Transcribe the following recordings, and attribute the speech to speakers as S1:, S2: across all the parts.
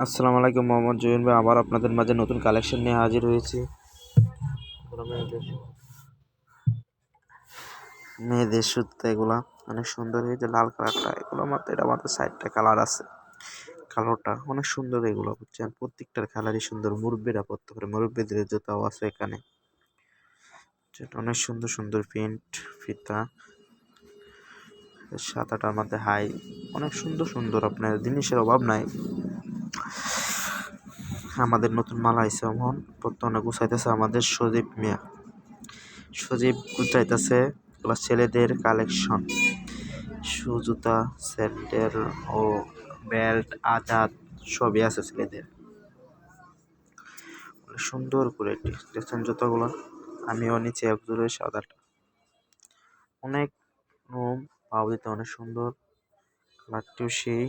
S1: আসসালামু আলাইকুম, মোহাম্মদ জহির ভাই আবার আপনাদের মাঝে নতুন কালেকশন নিয়ে হাজির হয়েছি। মেয়েদের সুতা এগুলা অনেক সুন্দর, এই যে লাল কালারটা এগুলো মাত্র, এটা মাত্র 60টা কালার আছে। কালোটা অনেক সুন্দর, এগুলো বুঝছেন, প্রত্যেকটার কালারই সুন্দর। মুরব্বীরা পড়তে পারে, মুরব্বীদের জুতাও আছে এখানে। যেটা অনেক সুন্দর সুন্দর প্রিন্ট ফিতা, 7-8টার মধ্যে হাই, অনেক সুন্দর সুন্দর। আপনার জিনিসের অভাব নাই। আমাদের নতুন মাল আইছে, এমন বর্তমানে গুছাইতেছে আমাদের সজীব মিয়া। সজীব গুছাইতেছে এগুলো ছেলেদের কালেকশন, শু, জুতা, স্যান্ডেল ও বেল্ট, আজাদ সবই আছে ছেলেদের। সুন্দর করে দেখছেন জুতাগুলো, আমিও নিচে একজোড়ে সাদাটা, অনেক রুম পাও দিতে, অনেক সুন্দর কালারটিও সেই।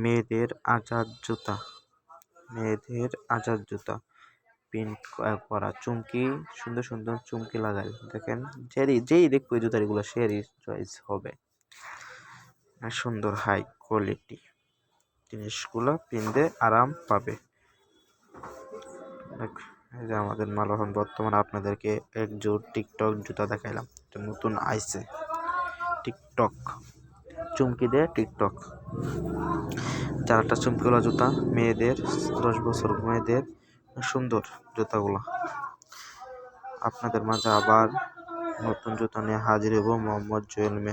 S1: মেয়েদের আজাদ জুতা, মেয়েদের আজাদ জুতা প্রিন্ট করা, চুমকি, সুন্দর সুন্দর চুমকি লাগাই। দেখেন, যেই দেখবো এই জুতার এগুলো সেরই চয়েস হবে। সুন্দর হাই কোয়ালিটি জিনিসগুলো পিনতে আরাম পাবে। এই যে আমাদের মাল এখন বর্তমানে আপনাদেরকে এক জোড় টিকটক জুতা দেখাইলাম, নতুন আইছে টিকটক, চুমকি দিয়ে টিকটক। 4টা চুমকিওয়ালা জুতা মেয়েদের, 10 বছর মেয়েদের, সুন্দর জুতাগুলো। আপনাদের মাঝে আবার নতুন জুতা নিয়ে হাজির হব। মোহাম্মদ জুয়েল মিয়া।